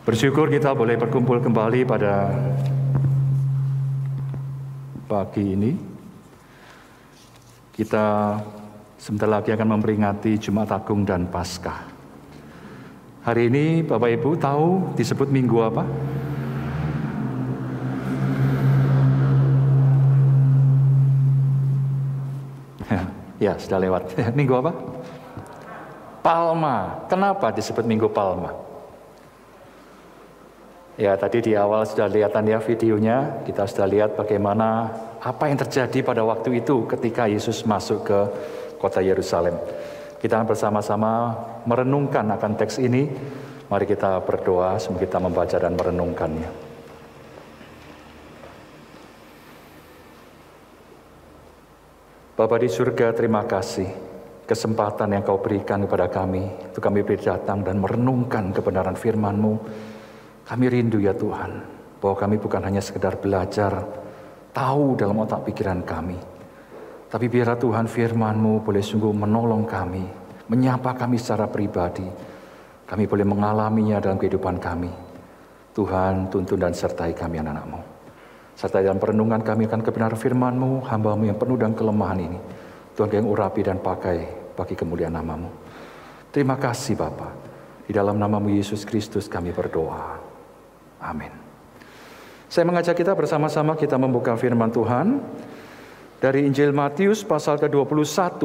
Bersyukur kita boleh berkumpul kembali pada pagi ini. Kita sebentar lagi akan memperingati Jumat Agung dan Paskah. Hari ini Bapak Ibu tahu disebut minggu apa? Ya, sudah lewat. Minggu apa? Palma. Kenapa disebut Minggu Palma? Ya, tadi di awal sudah lihatan ya videonya, kita sudah lihat bagaimana apa yang terjadi pada waktu itu ketika Yesus masuk ke kota Yerusalem. Kita bersama-sama merenungkan akan teks ini. Mari kita berdoa, semoga kita membaca dan merenungkannya. Bapa di surga, terima kasih kesempatan yang Kau berikan kepada kami, untuk kami datang dan merenungkan kebenaran firman-Mu. Kami rindu ya Tuhan, bahwa kami bukan hanya sekedar belajar, tahu dalam otak pikiran kami. Tapi biarlah Tuhan firman-Mu boleh sungguh menolong kami, menyapa kami secara pribadi. Kami boleh mengalaminya dalam kehidupan kami. Tuhan tuntun dan sertai kami anak-anak-Mu. Sertai dalam perenungan kami akan kebenaran firman-Mu, hamba-Mu yang penuh dengan kelemahan ini. Tuhan yang urapi dan pakai bagi kemuliaan nama-Mu. Terima kasih Bapa. Di dalam nama-Mu Yesus Kristus kami berdoa. Amin. Saya mengajak kita bersama-sama kita membuka firman Tuhan dari Injil Matius pasal ke-21.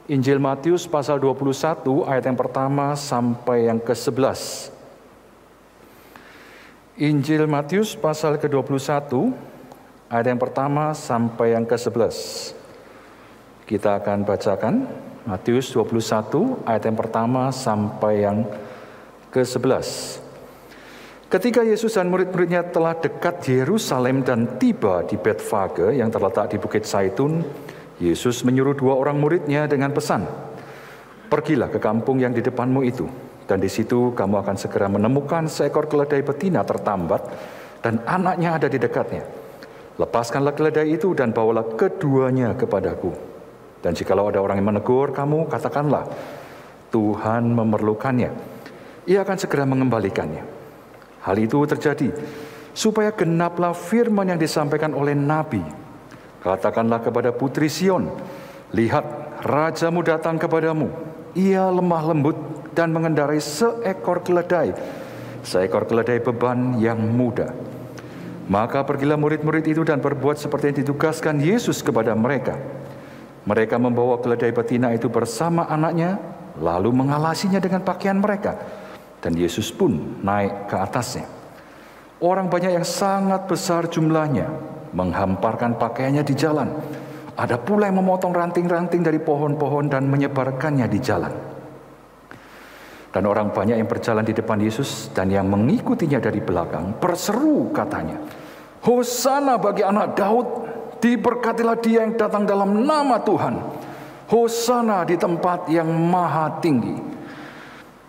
Injil Matius pasal 21 ayat yang pertama sampai yang ke-11. Injil Matius pasal ke-21 ayat yang pertama sampai yang ke-11. Kita akan bacakan Matius 21 ayat yang pertama sampai yang ke-11. Ketika Yesus dan murid-muridnya telah dekat Yerusalem dan tiba di Betfage yang terletak di Bukit Zaitun, Yesus menyuruh 2 orang muridnya dengan pesan, "Pergilah ke kampung yang di depanmu itu, dan di situ kamu akan segera menemukan seekor keledai betina tertambat dan anaknya ada di dekatnya. Lepaskanlah keledai itu dan bawalah keduanya kepadaku. Dan jikalau ada orang yang menegur kamu, katakanlah, Tuhan memerlukannya. Ia akan segera mengembalikannya." Hal itu terjadi supaya genaplah firman yang disampaikan oleh Nabi. "Katakanlah kepada putri Sion, lihat, rajamu datang kepadamu. Ia lemah lembut dan mengendarai seekor keledai beban yang muda." Maka pergilah murid-murid itu dan berbuat seperti yang ditugaskan Yesus kepada mereka. Mereka membawa keledai betina itu bersama anaknya, lalu mengalasinya dengan pakaian mereka. Dan Yesus pun naik ke atasnya. Orang banyak yang sangat besar jumlahnya menghamparkan pakaiannya di jalan. Ada pula yang memotong ranting-ranting dari pohon-pohon dan menyebarkannya di jalan. Dan orang banyak yang berjalan di depan Yesus dan yang mengikutinya dari belakang berseru katanya, "Hosana bagi anak Daud, diberkatilah dia yang datang dalam nama Tuhan. Hosana di tempat yang maha tinggi."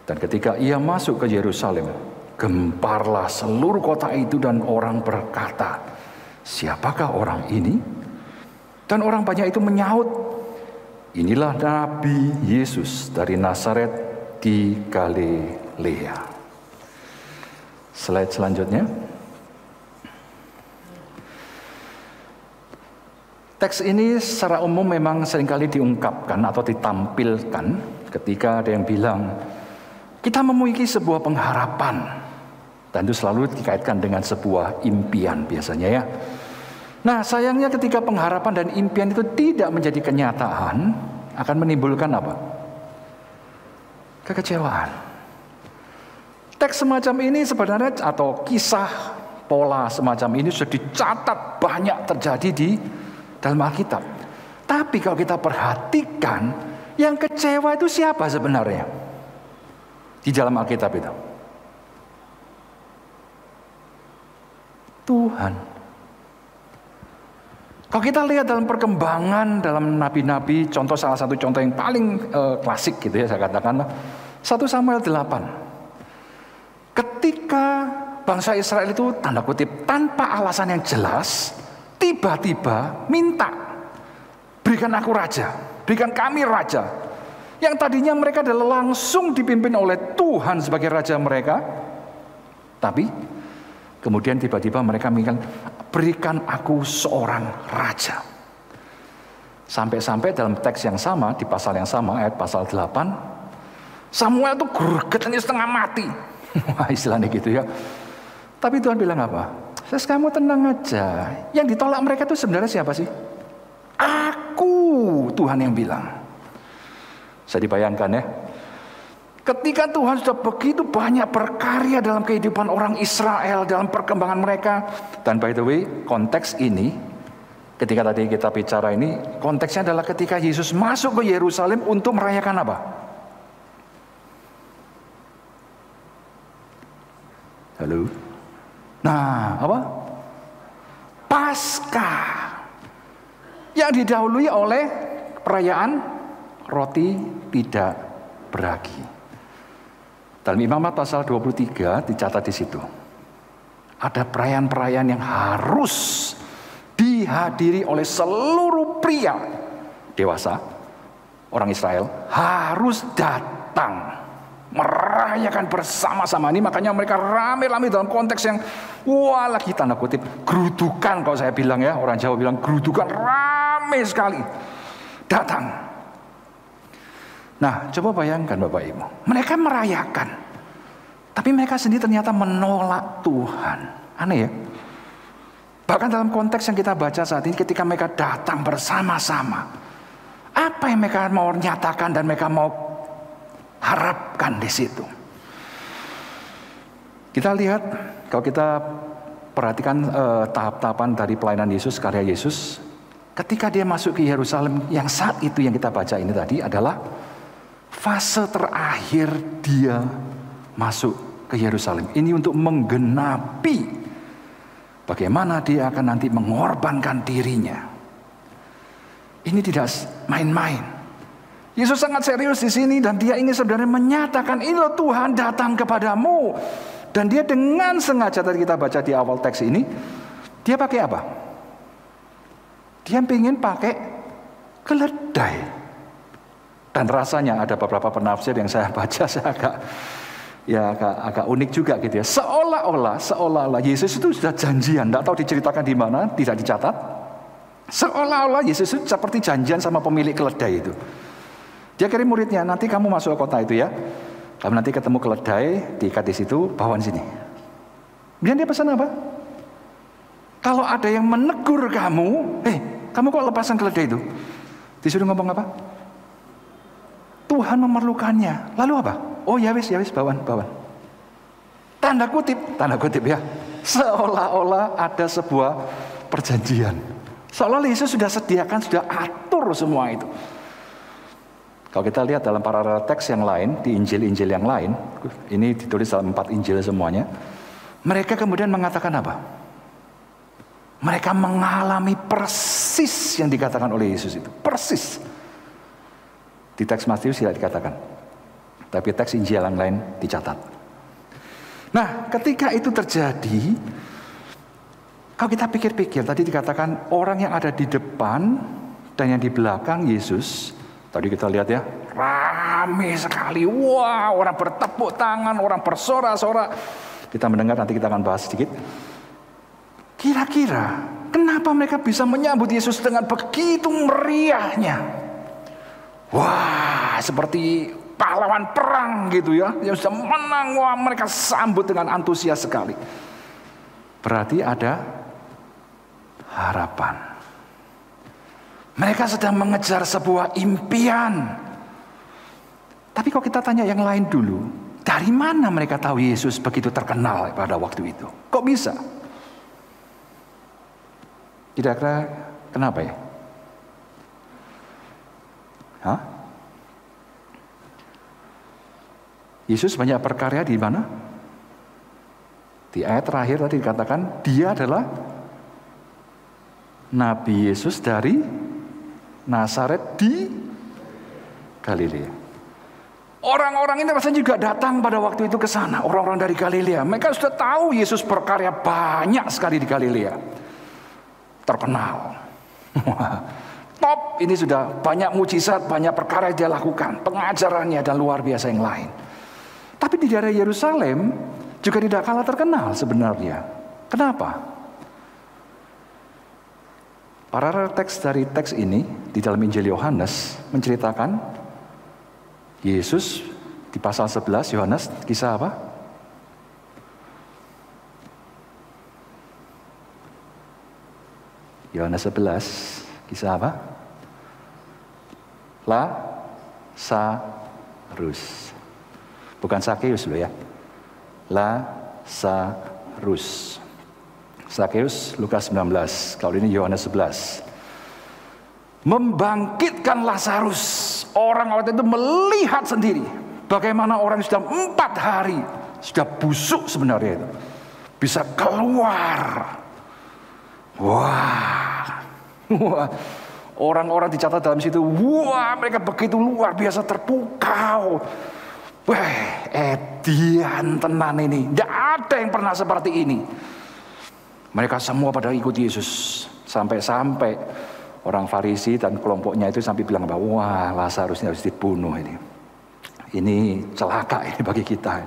Dan ketika ia masuk ke Yerusalem, gemparlah seluruh kota itu dan orang berkata, "Siapakah orang ini?" Dan orang banyak itu menyahut, "Inilah Nabi Yesus dari Nazaret di Galilea." Slide selanjutnya. Teks ini secara umum memang seringkali diungkapkan atau ditampilkan ketika ada yang bilang, kita memiliki sebuah pengharapan. Dan itu selalu dikaitkan dengan sebuah impian biasanya ya. Nah sayangnya ketika pengharapan dan impian itu tidak menjadi kenyataan, akan menimbulkan apa? Kekecewaan. Teks semacam ini sebenarnya atau kisah pola semacam ini sudah dicatat banyak terjadi di dalam Alkitab. Tapi kalau kita perhatikan, yang kecewa itu siapa sebenarnya? Di dalam Alkitab itu Tuhan. Kalau kita lihat dalam perkembangan dalam nabi-nabi, salah satu contoh yang paling klasik gitu ya saya katakan, 1 Samuel 8. Ketika bangsa Israel itu tanda kutip tanpa alasan yang jelas, tiba-tiba minta, "Berikan aku raja, berikan kami raja." Yang tadinya mereka adalah langsung dipimpin oleh Tuhan sebagai raja mereka, Tapi kemudian tiba-tiba mereka mikir, berikan aku seorang raja. Sampai-sampai dalam teks yang sama, di pasal yang sama, ayat pasal 8, Samuel tuh gregetannya setengah mati. Wah, istilahnya gitu ya. Tapi Tuhan bilang apa? Kamu tenang aja. Yang ditolak mereka itu sebenarnya siapa sih? Aku, Tuhan yang bilang. Saya dibayangkan ya. Ketika Tuhan sudah begitu banyak berkarya dalam kehidupan orang Israel, dalam perkembangan mereka. Dan by the way, konteks ini, ketika tadi kita bicara ini, konteksnya adalah ketika Yesus masuk ke Yerusalem untuk merayakan apa? Halo? Nah, apa? Paskah. Yang didahului oleh perayaan roti tidak beragi. Dalam Imamat pasal 23 dicatat di situ. Ada perayaan-perayaan yang harus dihadiri oleh seluruh pria dewasa, orang Israel, harus datang merayakan bersama-sama. Ini makanya mereka rame-rame dalam konteks yang wah, lagi tanda kutip gerudukan, kalau saya bilang ya, orang Jawa bilang gerudukan, rame sekali datang. Nah, coba bayangkan Bapak Ibu, mereka merayakan, tapi mereka sendiri ternyata menolak Tuhan. Aneh ya. Bahkan dalam konteks yang kita baca saat ini, ketika mereka datang bersama-sama, apa yang mereka mau nyatakan dan mereka mau harapkan di situ? Kita lihat, kalau kita perhatikan tahap-tahapan dari pelayanan Yesus, karya Yesus, ketika dia masuk ke Yerusalem, yang saat itu yang kita baca ini tadi adalah fase terakhir dia masuk ke Yerusalem. Ini untuk menggenapi bagaimana dia akan nanti mengorbankan dirinya. Ini tidak main-main. Yesus sangat serius di sini dan dia ingin sebenarnya menyatakan, ini loh Tuhan datang kepadamu. Dan dia dengan sengaja, tadi kita baca di awal teks ini, dia pakai apa? Dia ingin pakai keledai. Dan rasanya ada beberapa penafsir yang saya baca, saya agak unik juga gitu ya. Seolah-olah Yesus itu sudah janjian, tidak tahu diceritakan di mana, tidak dicatat. Seolah-olah Yesus itu seperti janjian sama pemilik keledai itu. Dia kirim muridnya, nanti kamu masuk ke kota itu ya. Kamu nanti ketemu keledai, diikat di situ, bawain sini. Kemudian dia pesan apa? Kalau ada yang menegur kamu, kamu kok lepasan keledai itu? Disuruh ngomong apa? Tuhan memerlukannya. Lalu apa? Oh ya wis, bawan. Tanda kutip ya. Seolah-olah ada sebuah perjanjian. Seolah Yesus sudah sediakan, sudah atur semua itu. Kalau kita lihat dalam paralel teks yang lain, di Injil-Injil yang lain, ini ditulis dalam 4 Injil semuanya, mereka kemudian mengatakan apa? Mereka mengalami persis yang dikatakan oleh Yesus itu. Persis. Di teks Matius tidak dikatakan, tapi teks Injil yang lain dicatat. Nah, ketika itu terjadi, kalau kita pikir-pikir, tadi dikatakan orang yang ada di depan dan yang di belakang Yesus, tadi kita lihat ya, rame sekali. Wah, orang bertepuk tangan, orang bersorak-sorak. Kita mendengar, nanti kita akan bahas sedikit. Kira-kira, kenapa mereka bisa menyambut Yesus dengan begitu meriahnya? Wah, seperti pahlawan perang gitu ya, yang sudah menang. Wah, mereka sambut dengan antusias sekali. Berarti ada harapan. Mereka sedang mengejar sebuah impian. Tapi kalau kita tanya yang lain dulu, dari mana mereka tahu Yesus begitu terkenal pada waktu itu? Kok bisa? Kira-kira kenapa ya? Yesus banyak berkarya di mana? Di ayat terakhir tadi dikatakan dia adalah Nabi Yesus dari Nazaret di Galilea. Orang-orang ini rasanya juga datang pada waktu itu ke sana, orang-orang dari Galilea. Mereka sudah tahu Yesus berkarya banyak sekali di Galilea. Terkenal. Top, ini sudah banyak mujizat, banyak perkara yang dia lakukan, pengajarannya dan luar biasa yang lain. Tapi di daerah Yerusalem, juga tidak kalah terkenal sebenarnya. Kenapa? Paralel teks dari teks ini di dalam Injil Yohanes menceritakan Yesus di pasal 11 Yohanes, kisah apa? Yohanes 11, kisah apa? Lazarus. Bukan Sakeus loh ya. Lazarus. Sakeus Lukas 19, kalau ini Yohanes 11. Membangkitkan Lazarus. Orang waktu itu melihat sendiri bagaimana orang sudah 4 hari sudah busuk sebenarnya itu bisa keluar. Wah. Orang-orang dicatat dalam situ, wah, mereka begitu luar biasa terpukau. Wah, edian tenan ini. Tidak ada yang pernah seperti ini. Mereka semua pada ikut Yesus. Sampai-sampai orang Farisi dan kelompoknya itu sampai bilang bahwa wah, Lazarus ini harus dibunuh ini. Ini celaka ini bagi kita.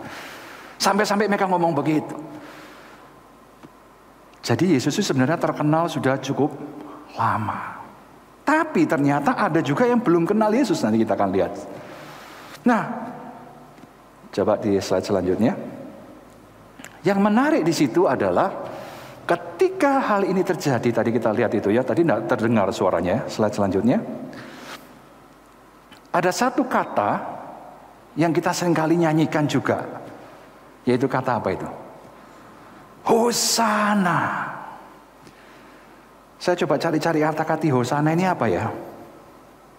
Sampai-sampai mereka ngomong begitu. Jadi Yesus itu sebenarnya terkenal sudah cukup lama. Tapi ternyata ada juga yang belum kenal Yesus, nanti kita akan lihat. Nah, coba di slide selanjutnya. Yang menarik di situ adalah ketika hal ini terjadi, tadi kita lihat itu ya, tadi tidak terdengar suaranya, slide selanjutnya. Ada satu kata yang kita seringkali nyanyikan juga, yaitu kata apa itu? Hosana. Saya coba cari-cari arti Hosana ini apa ya?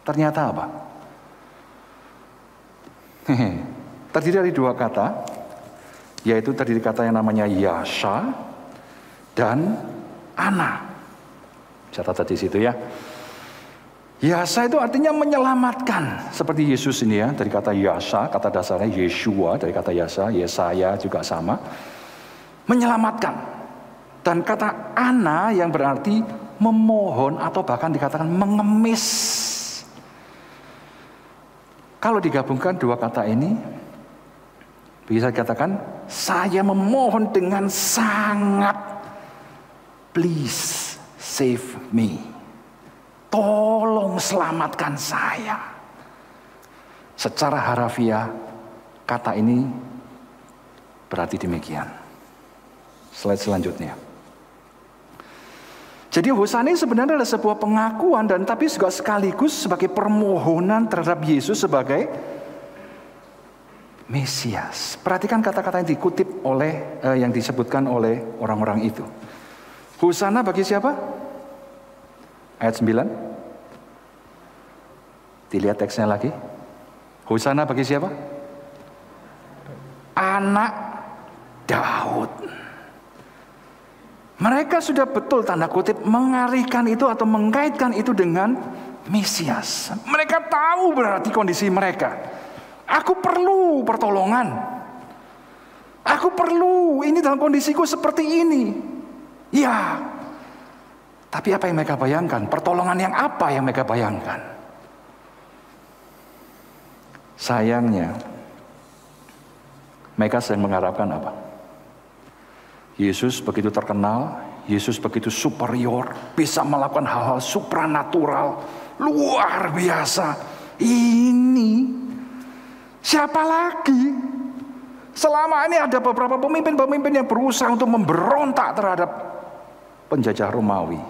Ternyata apa? Terdiri dari 2 kata, yaitu terdiri kata yang namanya Yasha dan Ana. Catat di situ ya. Yasa itu artinya menyelamatkan, seperti Yesus ini ya, dari kata Yasha, kata dasarnya Yeshua, dari kata Yasa, Yesaya juga sama. Menyelamatkan. Dan kata Ana yang berarti memohon atau bahkan dikatakan mengemis. Kalau digabungkan 2 kata ini, bisa dikatakan saya memohon dengan sangat, please save me. Tolong selamatkan saya. Secara harafiah kata ini berarti demikian. Slide selanjutnya. Jadi Hosana sebenarnya adalah sebuah pengakuan dan tapi juga sekaligus sebagai permohonan terhadap Yesus sebagai Mesias. Perhatikan kata-kata yang dikutip oleh yang disebutkan oleh orang-orang itu. Hosana bagi siapa? Ayat 9. Dilihat teksnya lagi. Hosana bagi siapa? Anak Daud. Mereka sudah betul tanda kutip mengalihkan itu atau mengaitkan itu dengan Mesias. Mereka tahu berarti kondisi mereka. Aku perlu pertolongan. Aku perlu ini dalam kondisiku seperti ini. Ya. Tapi apa yang mereka bayangkan? Pertolongan yang apa yang mereka bayangkan? Sayangnya mereka sedang mengharapkan apa? Yesus begitu terkenal, Yesus begitu superior, bisa melakukan hal-hal supranatural, luar biasa. Ini siapa lagi? Selama ini ada beberapa pemimpin-pemimpin yang berusaha untuk memberontak terhadap penjajah Romawi.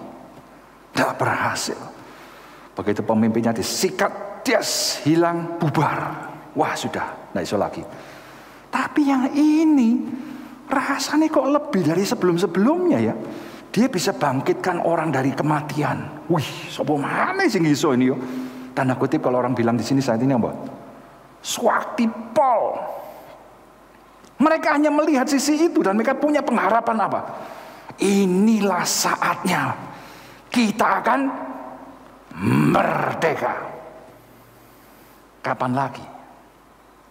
Tidak berhasil. Begitu pemimpinnya disikat, des, hilang, bubar. Wah sudah, tidak bisa lagi. Tapi yang ini rasanya kok lebih dari sebelum-sebelumnya ya. Dia bisa bangkitkan orang dari kematian. Wih, sopo mana sing iso ini yo? Tanda kutip kalau orang bilang di sini saat ini apa? Swakti Pol. Mereka hanya melihat sisi itu dan mereka punya pengharapan apa? Inilah saatnya kita akan merdeka. Kapan lagi?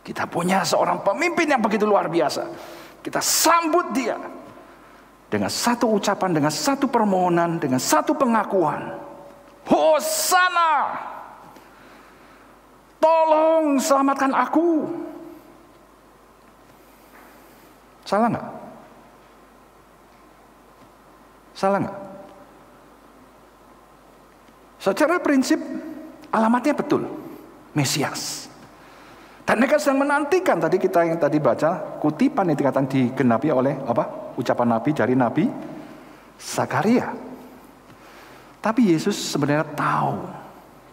Kita punya seorang pemimpin yang begitu luar biasa. Kita sambut dia dengan satu ucapan, dengan satu permohonan, dengan satu pengakuan. Hosana, tolong selamatkan aku. Salah nggak? Salah nggak? Secara prinsip alamatnya betul, Mesias. Dan mereka sedang menantikan, tadi kita yang tadi baca, kutipan yang dikatakan digenapi oleh ucapan Nabi dari Nabi Zakaria. Tapi Yesus sebenarnya tahu,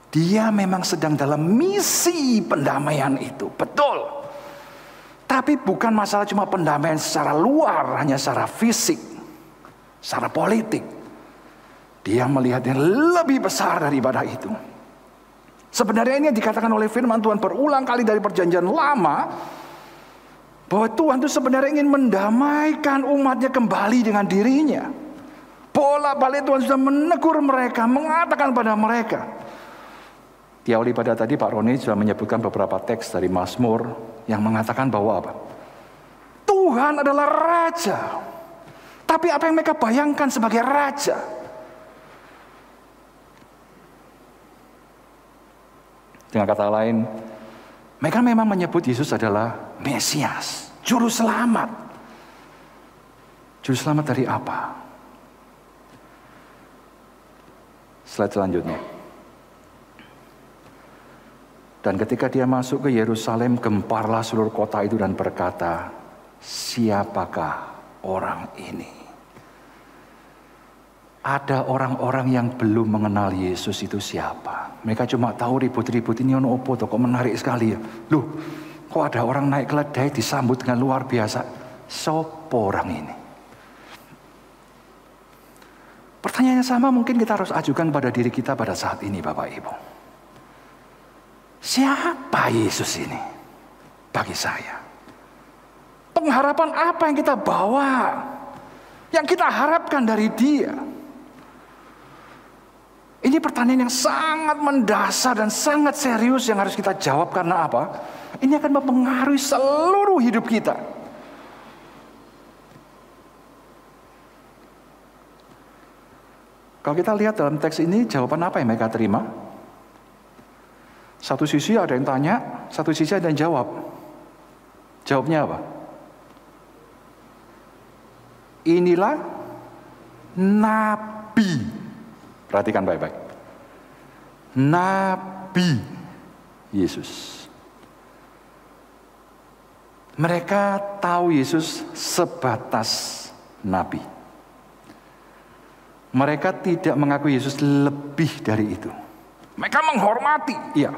dia memang sedang dalam misi pendamaian itu, betul. Tapi bukan masalah cuma pendamaian secara luar, hanya secara fisik, secara politik. Dia melihat yang lebih besar daripada itu. Sebenarnya ini yang dikatakan oleh firman Tuhan berulang kali dari perjanjian lama, bahwa Tuhan itu sebenarnya ingin mendamaikan umatnya kembali dengan dirinya. Bolak-balik Tuhan sudah menegur mereka, mengatakan pada mereka. Di awal ibadah tadi Pak Roni sudah menyebutkan beberapa teks dari Mazmur yang mengatakan bahwa apa? Tuhan adalah Raja. Tapi apa yang mereka bayangkan sebagai Raja? Dengan kata lain, mereka memang menyebut Yesus adalah Mesias, Juru Selamat. Juru Selamat dari apa? Slide selanjutnya. Dan ketika dia masuk ke Yerusalem, gemparlah seluruh kota itu dan berkata, siapakah orang ini? Ada orang-orang yang belum mengenal Yesus itu siapa. Mereka cuma tahu ribut-ribut ini ono opo kok menarik sekali ya. Loh, kok ada orang naik keledai disambut dengan luar biasa. Sopo orang ini? Pertanyaan yang sama mungkin kita harus ajukan pada diri kita pada saat ini Bapak Ibu. Siapa Yesus ini bagi saya? Pengharapan apa yang kita bawa? Yang kita harapkan dari dia? Ini pertanyaan yang sangat mendasar dan sangat serius yang harus kita jawab. Karena apa? Ini akan mempengaruhi seluruh hidup kita. Kalau kita lihat dalam teks ini, jawaban apa yang mereka terima? Satu sisi ada yang tanya, satu sisi ada yang jawab. Jawabnya apa? Inilah Nabi. Perhatikan baik-baik. Nabi Yesus. Mereka tahu Yesus sebatas Nabi. Mereka tidak mengakui Yesus lebih dari itu. Mereka menghormati, iya.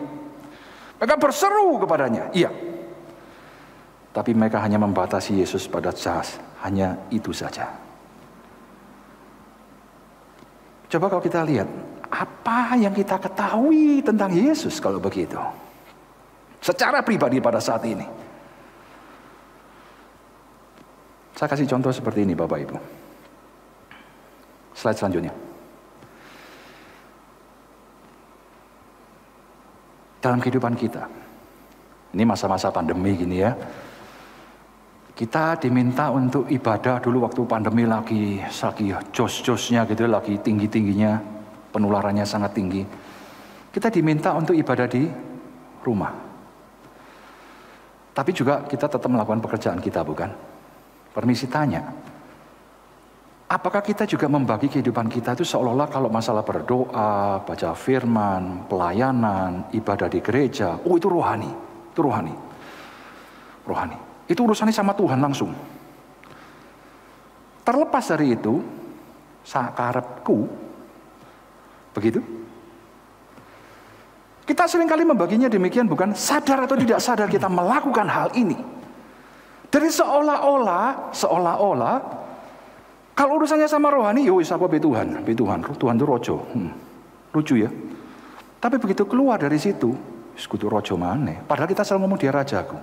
Mereka berseru kepadanya, iya. Tapi mereka hanya membatasi Yesus pada hanya itu saja. Coba kalau kita lihat, apa yang kita ketahui tentang Yesus kalau begitu? Secara pribadi pada saat ini. Saya kasih contoh seperti ini Bapak Ibu. Slide selanjutnya. Dalam kehidupan kita, ini masa-masa pandemi gini ya, kita diminta untuk ibadah dulu waktu pandemi lagi jos-josnya gitu, lagi tinggi-tingginya, penularannya sangat tinggi. Kita diminta untuk ibadah di rumah. Tapi juga kita tetap melakukan pekerjaan kita, bukan? Permisi tanya, apakah kita juga membagi kehidupan kita itu seolah-olah kalau masalah berdoa, baca firman, pelayanan, ibadah di gereja, oh itu rohani, itu rohani. Rohani. Itu urusannya sama Tuhan langsung. Terlepas dari itu, sakarepku, begitu. Kita seringkali membaginya demikian, bukan? Sadar atau tidak sadar kita melakukan hal ini. Dari seolah-olah, kalau urusannya sama rohani, yo aku be Tuhan itu rojo. Lucu ya. Tapi begitu keluar dari situ, sekutu rojo mana? Padahal kita selalu ngomong dia rajaku.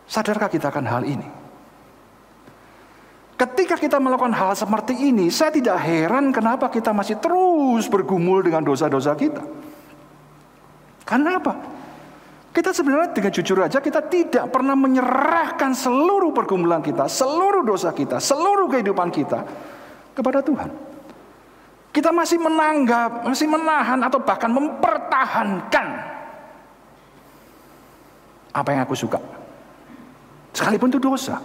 Sadarkah kita akan hal ini? Ketika kita melakukan hal seperti ini, saya tidak heran kenapa kita masih terus bergumul dengan dosa-dosa kita. Karena apa? Kita sebenarnya dengan jujur aja, kita tidak pernah menyerahkan seluruh pergumulan kita, seluruh dosa kita, seluruh kehidupan kita kepada Tuhan. Kita masih menanggap, masih menahan atau bahkan mempertahankan apa yang aku suka. Sekalipun itu dosa.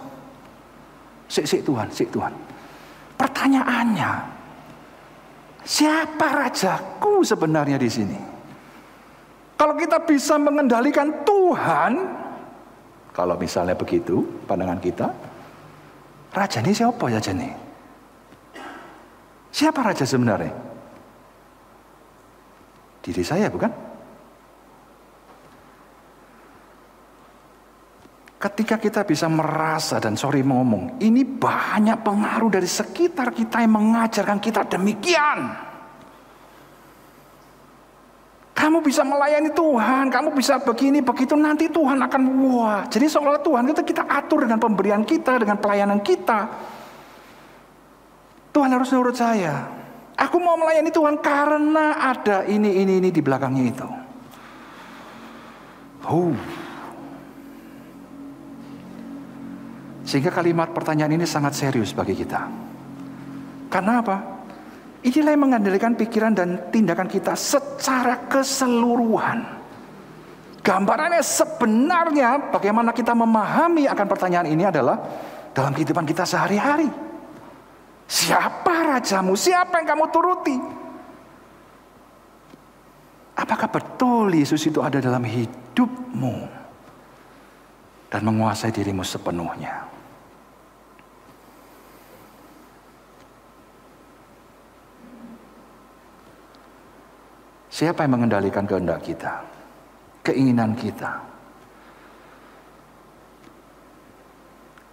Sik Tuhan. Pertanyaannya, siapa rajaku sebenarnya di sini? Kalau kita bisa mengendalikan Tuhan, kalau misalnya begitu pandangan kita, raja ini siapa ya Jani? Siapa raja sebenarnya? Diri saya bukan? Ketika kita bisa merasa dan ngomong, ini banyak pengaruh dari sekitar kita yang mengajarkan kita demikian. Kamu bisa melayani Tuhan, kamu bisa begini, begitu, nanti Tuhan akan wah. Jadi seolah Tuhan itu kita atur dengan pemberian kita, dengan pelayanan kita. Tuhan harus nurut saya. Aku mau melayani Tuhan karena ada ini di belakangnya itu. Sehingga kalimat pertanyaan ini sangat serius bagi kita. Karena apa? Inilah yang mengendalikan pikiran dan tindakan kita secara keseluruhan. Gambarannya sebenarnya bagaimana kita memahami akan pertanyaan ini adalah dalam kehidupan kita sehari-hari. Siapa rajamu? Siapa yang kamu turuti? Apakah betul Yesus itu ada dalam hidupmu dan menguasai dirimu sepenuhnya? Siapa yang mengendalikan kehendak kita, keinginan kita?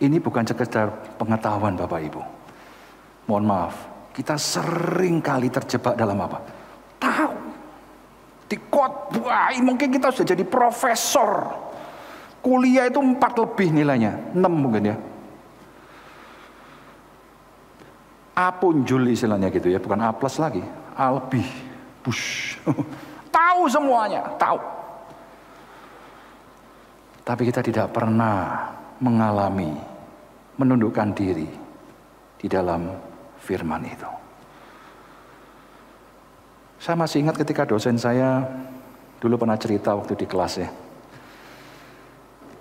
Ini bukan sekedar pengetahuan Bapak Ibu. Mohon maaf, kita sering kali terjebak dalam apa? Tahu. Di khotbah, mungkin kita sudah jadi profesor. Kuliah itu 4 lebih nilainya, 6 mungkin ya. A punjul istilahnya gitu ya, bukan A plus lagi, A lebih. Bush. Tahu semuanya, tahu. Tapi kita tidak pernah mengalami, menundukkan diri di dalam firman itu. Saya masih ingat ketika dosen saya dulu pernah cerita waktu di kelas ya.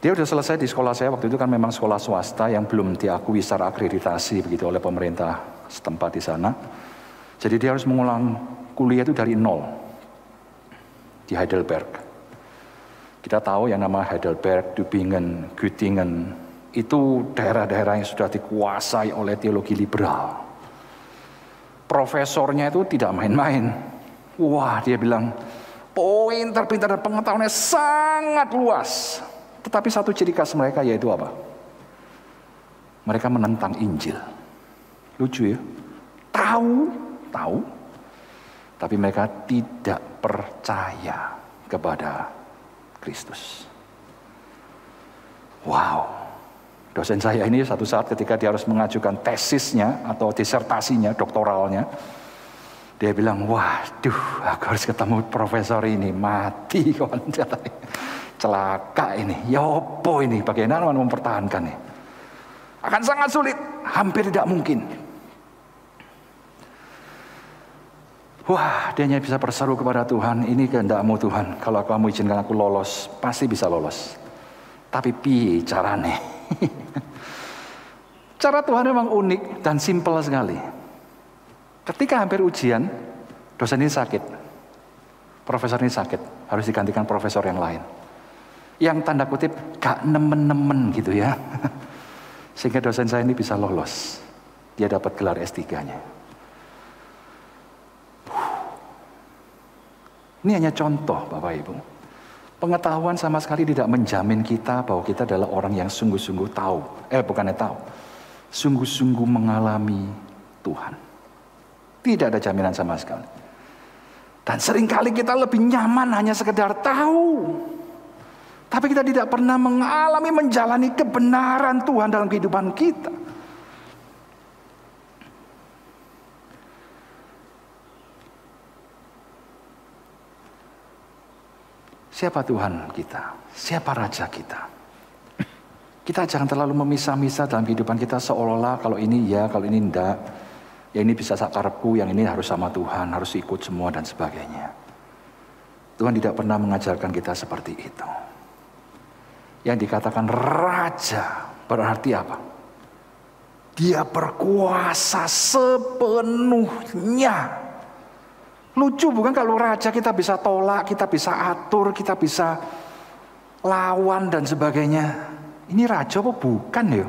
Dia udah selesai di sekolah saya, waktu itu kan memang sekolah swasta yang belum diakui secara akreditasi begitu oleh pemerintah setempat di sana. Jadi dia harus mengulang kuliah itu dari nol di Heidelberg. Kita tahu yang nama Heidelberg, Tübingen, Göttingen itu daerah-daerah yang sudah dikuasai oleh teologi liberal. Profesornya itu tidak main-main. Wah, dia bilang pintar-pintar dan pengetahuannya sangat luas. Tetapi satu ciri khas mereka yaitu apa? Mereka menentang Injil. Lucu ya? Tahu, tapi mereka tidak percaya kepada Kristus. Wow, dosen saya ini satu saat ketika dia harus mengajukan tesisnya atau disertasinya, doktoralnya, dia bilang, waduh, aku harus ketemu profesor ini, mati kawan, celaka ini, yopo ini, bagaimana mempertahankannya? Akan sangat sulit, hampir tidak mungkin. Wah, dia hanya bisa berseru kepada Tuhan, ini kehendak-Mu Tuhan. Kalau kamu izinkan aku lolos, pasti bisa lolos. Tapi piye carane? Cara Tuhan memang unik dan simpel sekali. Ketika hampir ujian, dosen ini sakit. Profesor ini sakit, harus digantikan profesor yang lain. Yang tanda kutip gak nemen-nemen gitu ya. Sehingga dosen saya ini bisa lolos. Dia dapat gelar S3-nya. Ini hanya contoh Bapak Ibu. Pengetahuan sama sekali tidak menjamin kita bahwa kita adalah orang yang sungguh-sungguh tahu. Bukannya tahu. Sungguh-sungguh mengalami Tuhan. Tidak ada jaminan sama sekali. Dan seringkali kita lebih nyaman hanya sekedar tahu. Tapi kita tidak pernah mengalami, menjalani kebenaran Tuhan dalam kehidupan kita. Siapa Tuhan kita? Siapa Raja kita? Kita jangan terlalu memisah-misah dalam kehidupan kita seolah-olah kalau ini ya, kalau ini enggak. Ya ini bisa sakarepku, yang ini harus sama Tuhan, harus ikut semua dan sebagainya. Tuhan tidak pernah mengajarkan kita seperti itu. Yang dikatakan Raja berarti apa? Dia berkuasa sepenuhnya. Lucu bukan kalau raja kita bisa tolak, kita bisa atur, kita bisa lawan dan sebagainya. Ini raja apa bukan ya?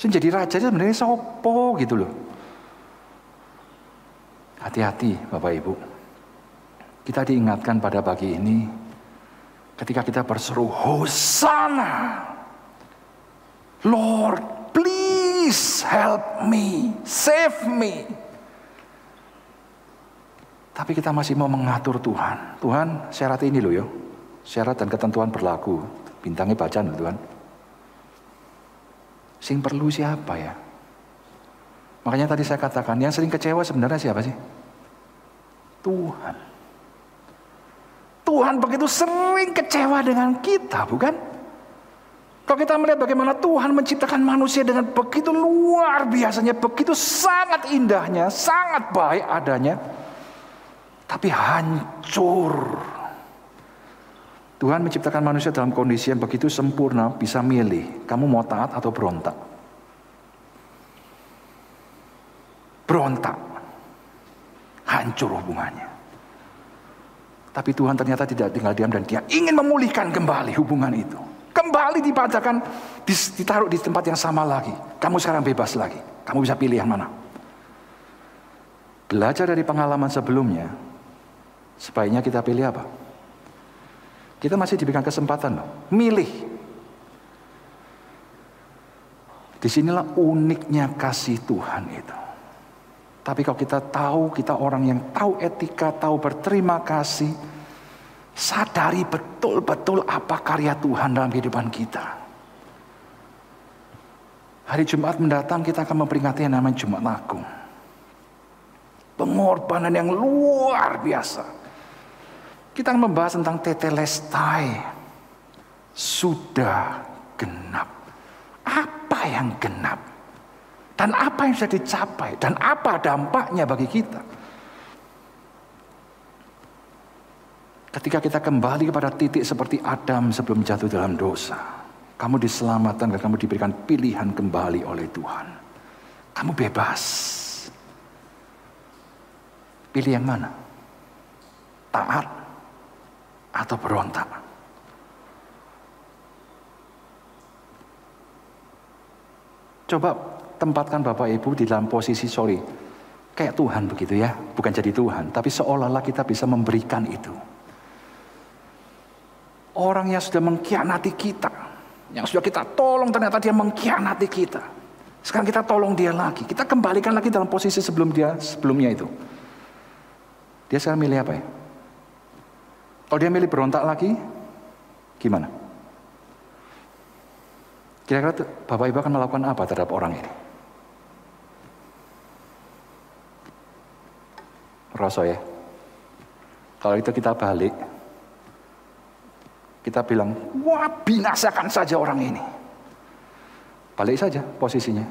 Jadi raja sebenarnya sopo gitu loh. Hati-hati Bapak Ibu. Kita diingatkan pada pagi ini ketika kita berseru Hosana, Lord please help me, save me. Tapi kita masih mau mengatur Tuhan. Tuhan syarat ini loh ya. Syarat dan ketentuan berlaku. Bintangnya baca loh Tuhan. Sing perlu siapa ya? Makanya tadi saya katakan, yang sering kecewa sebenarnya siapa sih? Tuhan. Tuhan begitu sering kecewa dengan kita, bukan? Kalau kita melihat bagaimana Tuhan menciptakan manusia dengan begitu luar biasanya, begitu sangat indahnya, sangat baik adanya, tapi hancur. Tuhan menciptakan manusia dalam kondisi yang begitu sempurna, bisa milih, kamu mau taat atau berontak. Berontak, hancur hubungannya. Tapi Tuhan ternyata tidak tinggal diam dan Dia ingin memulihkan kembali hubungan itu. Kembali dipadakan, ditaruh di tempat yang sama lagi. Kamu sekarang bebas lagi. Kamu bisa pilih yang mana. Belajar dari pengalaman sebelumnya, sebaiknya kita pilih apa? Kita masih diberikan kesempatan loh, milih. Disinilah uniknya kasih Tuhan itu. Tapi kalau kita tahu, kita orang yang tahu etika, tahu berterima kasih, sadari betul-betul apa karya Tuhan dalam kehidupan kita. Hari Jumat mendatang kita akan memperingati yang namanya Jumat Agung. Pengorbanan yang luar biasa. Kita akan membahas tentang tetelestai. Sudah genap. Apa yang genap? Dan apa yang bisa dicapai? Dan apa dampaknya bagi kita? Ketika kita kembali kepada titik seperti Adam sebelum jatuh dalam dosa. Kamu diselamatkan dan kamu diberikan pilihan kembali oleh Tuhan. Kamu bebas. Pilih yang mana? Taat atau berontak? Coba tempatkan Bapak Ibu di dalam posisi kayak Tuhan begitu ya. Bukan jadi Tuhan, tapi seolah-olah kita bisa memberikan itu. Orang yang sudah mengkhianati kita, yang sudah kita tolong ternyata dia mengkhianati kita. Sekarang kita tolong dia lagi. Kita kembalikan lagi dalam posisi sebelumnya itu. Dia sekarang milih apa ya? Kalau dia milih berontak lagi, gimana? Kira-kira Bapak Ibu akan melakukan apa terhadap orang ini? Rasa ya. Kalau itu kita balik, kita bilang, wah binasakan saja orang ini. Balik saja posisinya.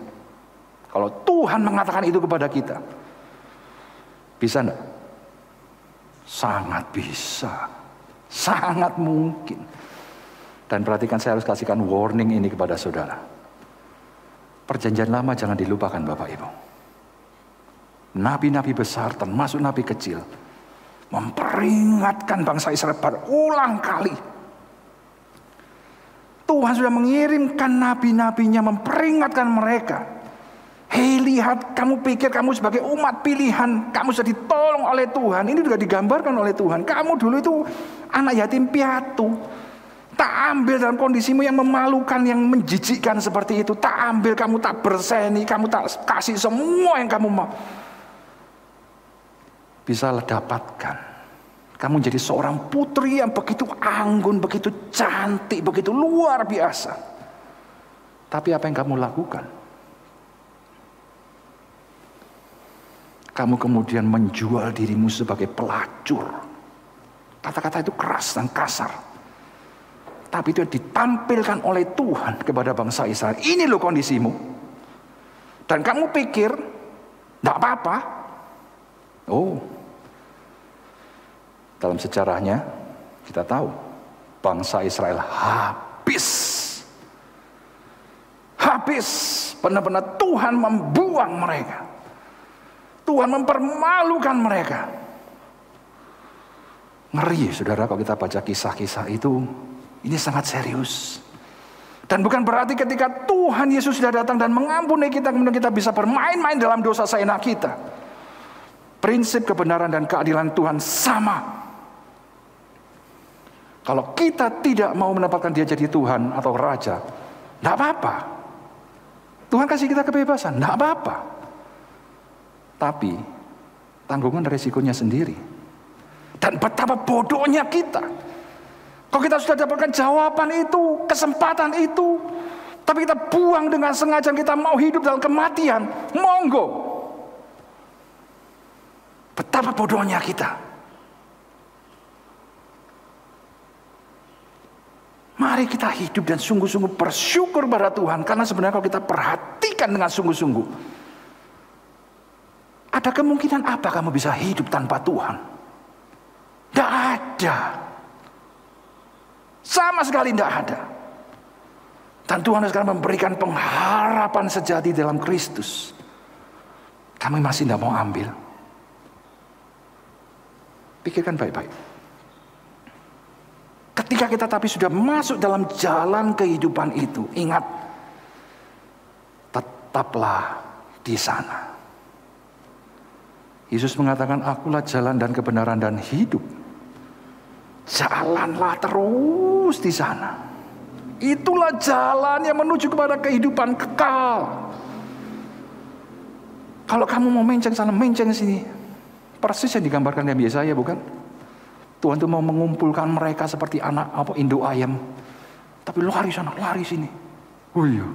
Kalau Tuhan mengatakan itu kepada kita, bisa enggak? Sangat bisa. Sangat mungkin. Dan perhatikan, saya harus kasihkan warning ini kepada saudara. Perjanjian lama jangan dilupakan Bapak Ibu. Nabi-nabi besar termasuk nabi kecil memperingatkan bangsa Israel berulang kali. Tuhan sudah mengirimkan nabi-nabinya memperingatkan mereka. Hei lihat, kamu pikir kamu sebagai umat pilihan, kamu sudah ditolong oleh Tuhan. Ini juga digambarkan oleh Tuhan. Kamu dulu itu anak yatim piatu. Tak ambil dalam kondisimu yang memalukan, yang menjijikkan seperti itu. Tak ambil, kamu tak berseni, kamu tak kasih semua yang kamu mau. Bisa dapatkan. Kamu jadi seorang putri yang begitu anggun, begitu cantik, begitu luar biasa. Tapi apa yang kamu lakukan? Kamu kemudian menjual dirimu sebagai pelacur. Kata-kata itu keras dan kasar. Tapi itu ditampilkan oleh Tuhan kepada bangsa Israel. Ini loh kondisimu. Dan kamu pikir, tidak apa-apa. Oh, dalam sejarahnya kita tahu bangsa Israel habis. habis. Benar-benar Tuhan membuang mereka. Tuhan mempermalukan mereka. Ngeri, saudara, kalau kita baca kisah-kisah itu. Ini sangat serius. Dan bukan berarti ketika Tuhan Yesus sudah datang dan mengampuni kita, kemudian kita bisa bermain-main dalam dosa seenak kita. Prinsip kebenaran dan keadilan Tuhan sama. Kalau kita tidak mau menempatkan dia jadi Tuhan atau Raja, tidak apa-apa. Tuhan kasih kita kebebasan, tidak apa-apa. Tapi tanggungan resikonya sendiri. Dan betapa bodohnya kita. Kalau kita sudah dapatkan jawaban itu, kesempatan itu, tapi kita buang dengan sengaja, kita mau hidup dalam kematian, monggo. Betapa bodohnya kita. Mari kita hidup dan sungguh-sungguh bersyukur pada Tuhan. Karena sebenarnya kalau kita perhatikan dengan sungguh-sungguh, ada kemungkinan apa kamu bisa hidup tanpa Tuhan? Tidak ada. Sama sekali tidak ada. Dan Tuhan sekarang memberikan pengharapan sejati dalam Kristus. Kami masih tidak mau ambil. Pikirkan baik-baik. Ketika kita tapi sudah masuk dalam jalan kehidupan itu, ingat, tetaplah di sana. Yesus mengatakan, akulah jalan dan kebenaran dan hidup. Jalanlah terus di sana. Itulah jalan yang menuju kepada kehidupan kekal. Kalau kamu mau menceng sana, menceng sini. Persis yang digambarkan Nabi Yesaya, bukan? Tuhan itu mau mengumpulkan mereka seperti anak induk ayam. Tapi lari sana, lari sini. Oh iya.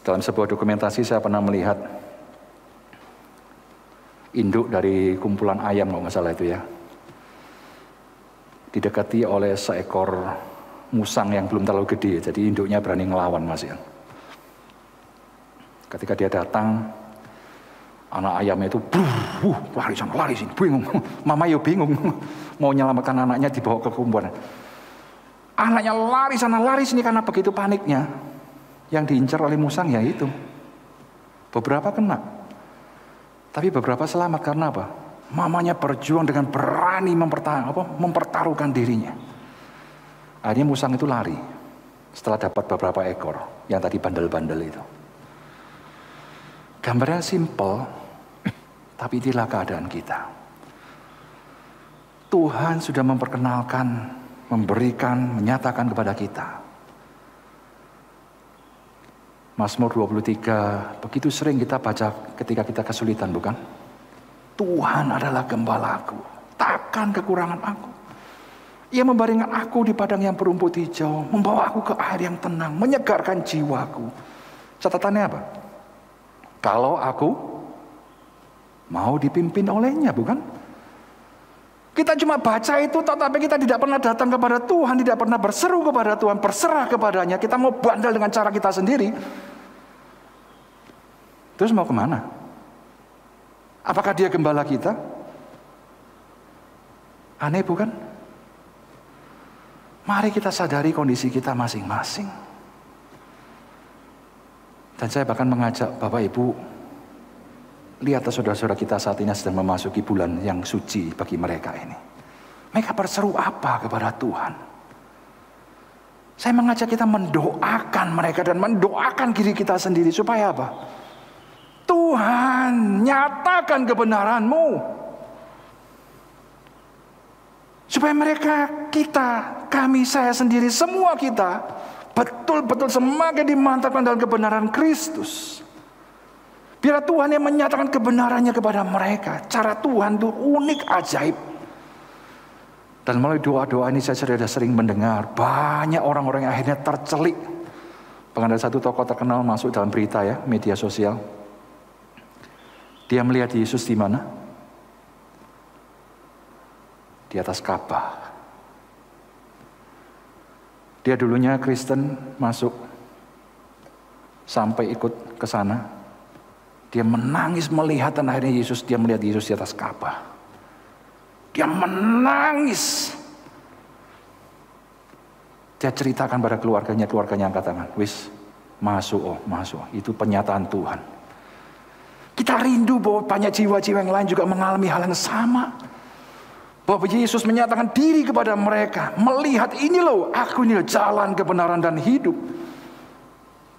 Dalam sebuah dokumentasi saya pernah melihat induk dari kumpulan ayam, kalau nggak salah itu ya, didekati oleh seekor musang yang belum terlalu gede, jadi induknya berani ngelawan masih. Ketika dia datang, anak ayamnya itu lari sana, lari sini, bingung. Mama yo bingung, mau menyelamatkan anaknya dibawa ke kumpulan. Anaknya lari sana, lari sini karena begitu paniknya. Yang diincar oleh musang ya itu. Beberapa kena. Tapi beberapa selamat karena apa? Mamanya berjuang dengan berani mempertaruhkan dirinya. Akhirnya musang itu lari. Setelah dapat beberapa ekor yang tadi bandel-bandel itu. Gambarnya simple, tapi inilah keadaan kita. Tuhan sudah memperkenalkan, memberikan, menyatakan kepada kita. Mazmur 23, begitu sering kita baca ketika kita kesulitan, bukan? Tuhan adalah gembalaku, takkan kekurangan aku. Ia membaringkan aku di padang yang berumput hijau, membawa aku ke air yang tenang, menyegarkan jiwaku. Catatannya apa? Kalau aku mau dipimpin olehnya, bukan? Kita cuma baca itu, tetapi kita tidak pernah datang kepada Tuhan, tidak pernah berseru kepada Tuhan, berserah kepadanya. Kita mau bandel dengan cara kita sendiri. Terus mau kemana? Apakah dia gembala kita? Aneh bukan? Mari kita sadari kondisi kita masing-masing. Dan saya bahkan mengajak Bapak Ibu, lihat saudara-saudara kita saat ini sedang memasuki bulan yang suci bagi mereka ini. Mereka berseru apa kepada Tuhan? Saya mengajak kita mendoakan mereka dan mendoakan diri kita sendiri. Supaya apa? Tuhan, nyatakan kebenaran-Mu. Supaya mereka, kita, kami, saya sendiri, semua kita betul-betul semakin dimantapkan dalam kebenaran Kristus. Biar Tuhan yang menyatakan kebenarannya kepada mereka. Cara Tuhan itu unik, ajaib. Dan melalui doa-doa ini saya sudah sering mendengar banyak orang-orang yang akhirnya tercelik. Bahkan ada satu tokoh terkenal masuk dalam berita ya, media sosial. Dia melihat Yesus di mana? Di atas Ka'bah. Dia dulunya Kristen, masuk sampai ikut ke sana. Dia menangis melihat dan akhirnya dia melihat Yesus di atas Ka'bah. Dia menangis. Dia ceritakan pada keluarganya angkat tangan. Wis, masuk. Itu pernyataan Tuhan. Kita rindu bahwa banyak jiwa-jiwa yang lain juga mengalami hal yang sama. Bahwa Yesus menyatakan diri kepada mereka. Melihat ini loh, aku ini loh jalan kebenaran dan hidup.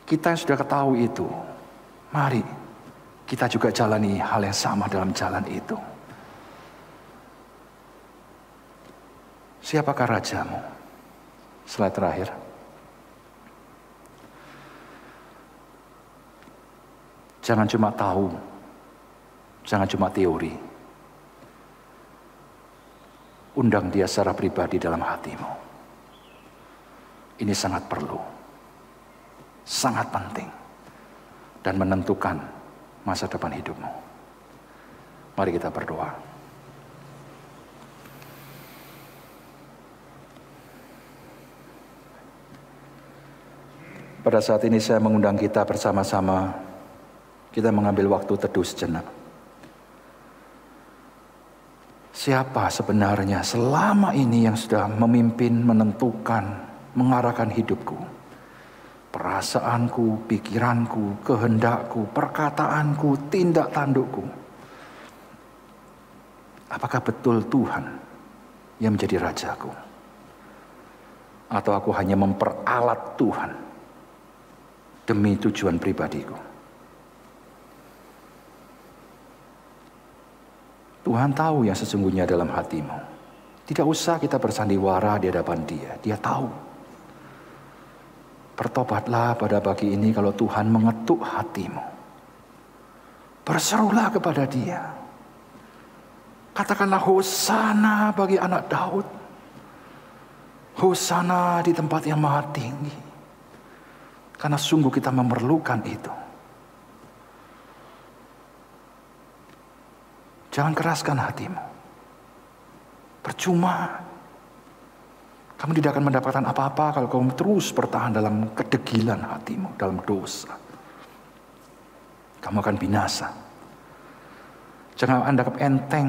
Kita yang sudah ketahui itu, mari kita juga jalani hal yang sama dalam jalan itu. Siapakah rajamu? Slide terakhir. Jangan cuma tahu, jangan cuma teori. Undang dia secara pribadi dalam hatimu. Ini sangat perlu, sangat penting, dan menentukan masa depan hidupmu. Mari kita berdoa. Pada saat ini saya mengundang kita bersama-sama. Kita mengambil waktu teduh sejenak. Siapa sebenarnya selama ini yang sudah memimpin, menentukan, mengarahkan hidupku? Perasaanku, pikiranku, kehendakku, perkataanku, tindak tandukku. Apakah betul Tuhan yang menjadi rajaku? Atau aku hanya memperalat Tuhan demi tujuan pribadiku? Tuhan tahu yang sesungguhnya dalam hatimu. Tidak usah kita bersandiwara di hadapan Dia. Dia tahu. Bertobatlah pada pagi ini kalau Tuhan mengetuk hatimu. Berserulah kepada Dia. Katakanlah hosana bagi anak Daud. Hosana di tempat yang maha tinggi. Karena sungguh kita memerlukan itu. Jangan keraskan hatimu. Percuma. Kamu tidak akan mendapatkan apa-apa kalau kamu terus bertahan dalam kedegilan hatimu, dalam dosa. Kamu akan binasa. Jangan anggap enteng.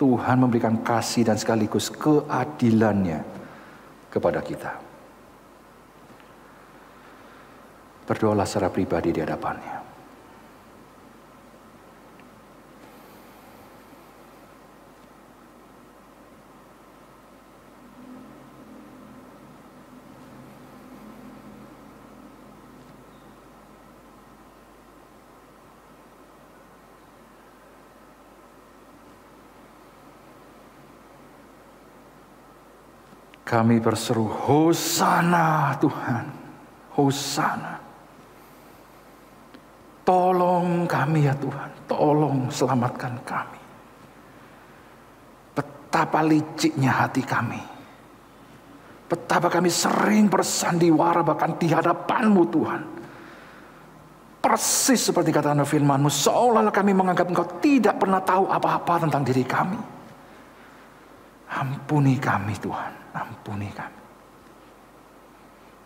Tuhan memberikan kasih dan sekaligus keadilannya kepada kita. Berdoalah secara pribadi di hadapannya. Kami berseru, hosana Tuhan, hosana. Tolong kami ya Tuhan, tolong selamatkan kami. Betapa liciknya hati kami. Betapa kami sering bersandiwara bahkan di hadapan-Mu Tuhan. Persis seperti kata firman-Mu, seolah-olah kami menganggap Engkau tidak pernah tahu apa-apa tentang diri kami. Ampuni kami Tuhan, ampuni kami.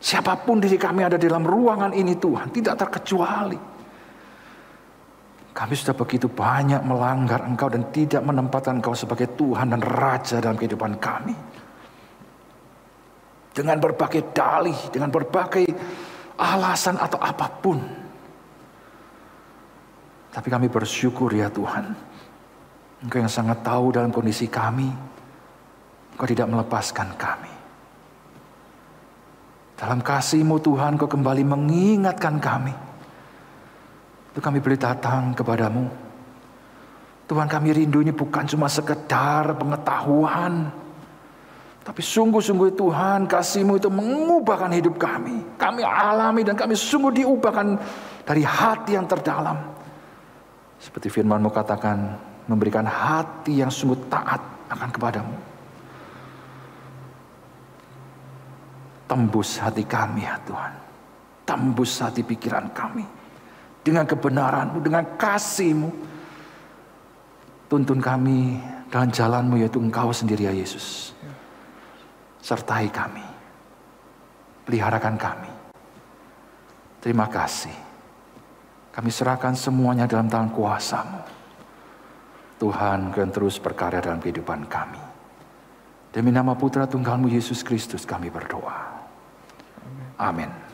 Siapapun diri kami ada di dalam ruangan ini Tuhan, tidak terkecuali. Kami sudah begitu banyak melanggar Engkau dan tidak menempatkan Engkau sebagai Tuhan dan Raja dalam kehidupan kami. Dengan berbagai dalih, dengan berbagai alasan atau apapun. Tapi kami bersyukur ya Tuhan. Engkau yang sangat tahu dalam kondisi kami. Engkau tidak melepaskan kami. Dalam kasih-Mu Tuhan, Kau kembali mengingatkan kami. Itu kami boleh datang kepadamu. Tuhan, kami rindu ini bukan cuma sekedar pengetahuan. Tapi sungguh-sungguh Tuhan, kasih-Mu itu mengubahkan hidup kami. Kami alami dan kami sungguh diubahkan dari hati yang terdalam. Seperti firman-Mu katakan, memberikan hati yang sungguh taat akan kepadamu. Tembus hati kami ya Tuhan. Tembus hati pikiran kami. Dengan kebenaran-Mu, dengan kasih-Mu. Tuntun kami dalam jalan-Mu yaitu Engkau sendiri ya Yesus. Sertai kami. Peliharakan kami. Terima kasih. Kami serahkan semuanya dalam tangan kuasa-Mu. Tuhan, Kau terus berkarya dalam kehidupan kami. Demi nama Putra Tunggalmu Yesus Kristus kami berdoa. Amin.